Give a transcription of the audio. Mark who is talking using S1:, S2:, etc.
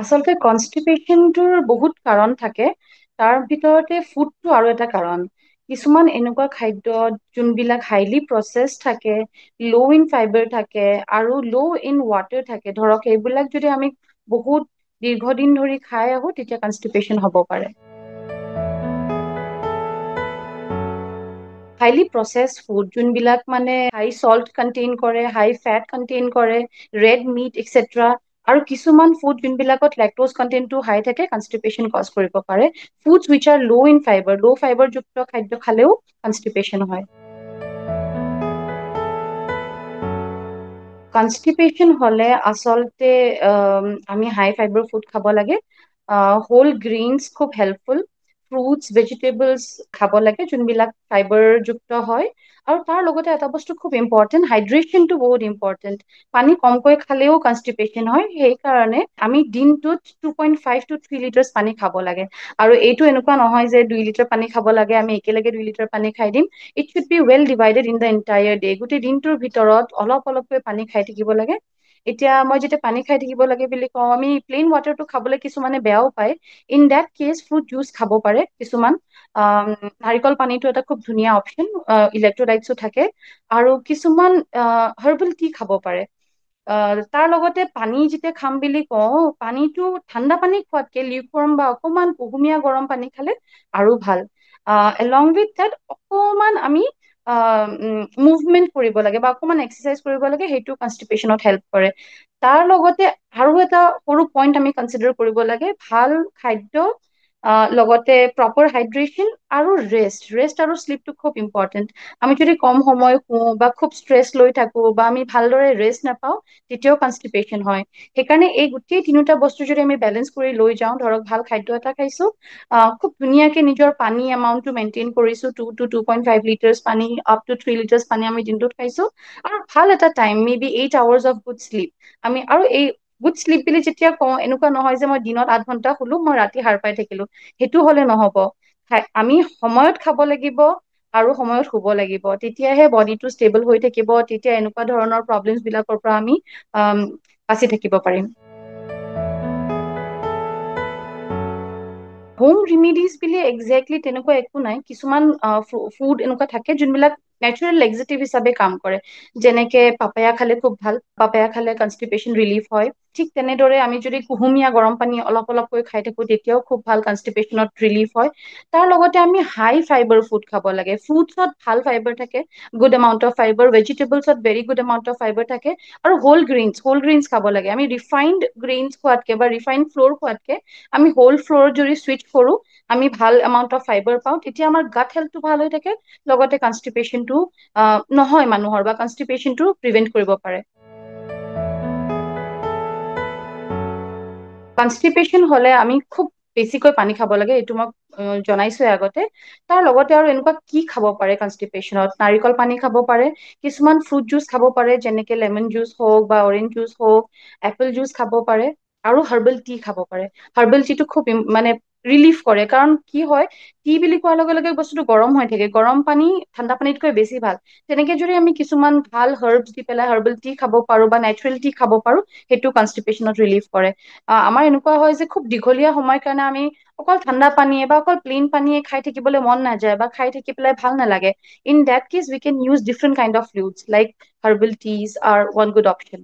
S1: আচলতে কনষ্টিপেশ্যনটোৰ বহুত কাৰণ থাকে। তাৰ ভিতৰতে ফুডটো আৰু এটা কাৰণ। কিছুমান এনেকুৱা খাদ্য যোনবিলাক হাইলি প্ৰচেছ থাকে, ল' ইন ফাইবাৰ থাকে আৰু ল' ইন ৱাটাৰ থাকে, ধৰক সেইবিলাক যদি আমি বহুত দীৰ্ঘদিন ধৰি খাই আহো তেতিয়া কনষ্টিপেশ্যন হ'ব পাৰে। হাইলি প্ৰচেছড ফুড যোনবিলাক মানে হাই চল্ট কণ্টেইন কৰে, হাই ফেট কণ্টেইন কৰে, ৰেড মিট এক্সেট্ৰা, আৰু কিছুমান ফুড যোনবিলাকত লেক্ট'জ কণ্টেইনটো হাই থাকে কনষ্টিপেশ্যন কজ কৰিব পাৰে। ফুডছ উইচ আৰ ল' ইন ফাইবাৰ, ল' ফাইবাৰযুক্ত খাদ্য খালেও কনষ্টিপেশ্যন হয়। কনষ্টিপেশ্যন হলে আচলতে আমি হাই ফাইবাৰ ফুড খাব লাগে। হোল গ্ৰেইনছ খুব হেল্পফুল। ফ্ৰুটছ ভেজিটেবলছ খাব লাগে যোনবিলাক ফাইবাৰযুক্ত হয়। আৰু তাৰ লগতে এটা বস্তু খুব ইম্পৰ্টেণ্ট, হাইড্ৰেশ্যনটো বহুত ইম্পৰ্টেণ্ট। পানী কমকৈ খালেও কনষ্টিপেশ্যন হয়, সেইকাৰণে আমি দিনটোত 2.5 to 3 লিটাৰ্ছ পানী খাব লাগে। আৰু এইটো এনেকুৱা নহয় যে 2 লিটাৰ পানী খাব লাগে, আমি একেলগে 2 লিটাৰ পানী খাই দিম। It should be well divided in the entire day. গোটেই দিনটোৰ ভিতৰত অলপ অলপকৈ পানী খাই থাকিব লাগে। এতিয়া মই যেতিয়া পানী খাই থাকিব লাগে বুলি কওঁ, আমি প্লেইন ৱাটাৰটো খাবলৈ কিছুমানে বেয়াও পায়। In that case fruit juice খাব পাৰে কিছুমান। নাৰিকল পানীটো এটা খুব ধুনীয়া অপশ্যন, ইলেক্ট্ৰলাইটছো থাকে। আৰু কিছুমান হাৰ্বেল টি খাব পাৰে। তাৰ লগতে পানী যেতিয়া খাম বুলি কওঁ, পানীটো ঠাণ্ডা পানী খোৱাতকে লিউকৱাৰ্ম বা অকমান কুহুমীয়া গৰম পানী খালে আৰু ভাল। এলং উইথ ডেট অকমান আমি মুভমেন্ট কৰিব লাগে বা অকমান এক্সাৰচাইজ কৰিব লাগে, সেইটো কনষ্টিপেশ্যনত হেল্প কৰে। তাৰ লগতে আৰু এটা সৰু পইণ্ট আমি কনচিডাৰ কৰিব লাগে, ভাল খাদ্য লগতে প্ৰপাৰ হাইড্ৰেশ্যন আৰু ৰেষ্ট আৰু শ্লিপটো খুব ইম্পৰ্টেণ্ট। আমি যদি কম সময় শুওঁ বা খুব ষ্ট্ৰেছ লৈ থাকো বা আমি ভালদৰে ৰেষ্ট নাপাওঁ, তেতিয়াও কনষ্টিপেশ্যন হয়। সেইকাৰণে এই গোটেই তিনিওটা বস্তু যদি আমি বেলেঞ্চ কৰি লৈ যাওঁ, ধৰক ভাল খাদ্য এটা খাইছো, খুব ধুনীয়াকে নিজৰ পানী এমাউন্টটো মেইনটেইন কৰিছো, 2 to 2.5 লিটাৰ্ছ পানী, আপ টু 3 লিটাৰ্ছ পানী আমি দিনটোত খাইছো, আৰু ভাল এটা time, may be 8 hours of good sleep. আমি আৰু এই গুড শ্লিপ বুলি যেতিয়া কওঁ, এনেকুৱা নহয় যে মই দিনত 8 ঘন্টা শুলো, মই ৰাতি সাৰ পাই থাকিলো, সেইটো হলে নহব। আমি সময়ত খাব লাগিব আৰু সময়ত শুব লাগিব, তেতিয়াহে বডিটো ষ্টেবল হৈ থাকিব, তেতিয়া এনেকুৱা ধৰণৰ প্ৰব্লেমছ বিলাকৰ পৰা আমি বাচি থাকিব পাৰিম। হোম ৰেমিডিজ বুলি একজেক্টলি তেনেকুৱা একো নাই। কিছুমান ফুড এনেকুৱা থাকে যোনবিলাক নেচাৰেল লেক্সিটিভ হিচাপে কাম কৰে। যেনেকে পাপায়া খালে খুব ভাল, পাপায়া খালে কনষ্টিপেশ্যন ৰিলিফ হয়। ঠিক তেনেদৰে আমি যদি কুহুমীয়া গৰম পানী অলপ অলপকৈ খাই থাকো, তেতিয়াও খুব ভাল কনষ্টিপেশ্যনত ৰিলিফ হয়। তাৰ লগতে আমি হাই ফাইবাৰ ফুড খাব লাগে। ফ্ৰুটছত ভাল ফাইবাৰ থাকে, গুড এমাউণ্ট অফ ফাইবাৰ, ভেজিটেবলছত very good amount of fibre থাকে, আৰু হোল গ্ৰেইনছ খাব লাগে। আমি ৰিফাইণ্ড গ্ৰেইনছ খোৱাতকে বা ৰিফাইণ্ড ফ্ল'ৰ খোৱাতকে আমি হোল ফ্ল'ৰ যদি চুইচ কৰো, আমি ভাল এমাউণ্ট অফ ফাইবাৰ পাওঁ, তেতিয়া আমাৰ গাট হেল্থটো ভাল হৈ থাকে, লগতে কনষ্টিপেশ্যনটো নহয় মানুহৰ, বা কনষ্টিপেশ্যনটো প্ৰিভেন্ট কৰিব পাৰে। কনষ্টিপেশ্যন হলে আমি খুব বেছিকৈ পানী খাব লাগে, এইটো মই জনাইছোৱে আগতে। তাৰ লগতে আৰু এনেকুৱা কি খাব পাৰে কনষ্টিপেশ্যনত, নাৰিকল পানী খাব পাৰে, কিছুমান ফ্ৰুট জুচ খাব পাৰে, যেনেকে লেমন জুচ হওক বা অৰেঞ্জ জুচ হওক, এপল জুচ খাব পাৰে, আৰু হাৰ্বেল টি খাব পাৰে। হাৰ্বেল টিটো খুব মানে ৰিলিফ কৰে, কাৰণ কি হয়, টি বুলি কোৱাৰ লগে লগে বস্তুটো গৰম হৈ থাকে, গৰম পানী ঠাণ্ডা পানীতকৈ বেছি ভাল। তেনেকে যদি আমি কিছুমান ভাল হাৰ্বছ দি পেলাই হাৰ্বেল টি খাব পাৰো বা নেচাৰেল টি খাব পাৰো, সেইটো কনষ্টিপেশ্যনত ৰিলিফ কৰে। আমাৰ এনেকুৱা হয় যে খুব দীঘলীয়া সময়ৰ কাৰণে আমি অকল ঠাণ্ডা পানীয়ে বা অকল প্লেইন পানীয়ে খাই থাকিবলৈ মন নাযায়, বা খাই থাকি পেলাই ভাল নালাগে। In that case we can use different kind of fluids, like herbal teas or one good option.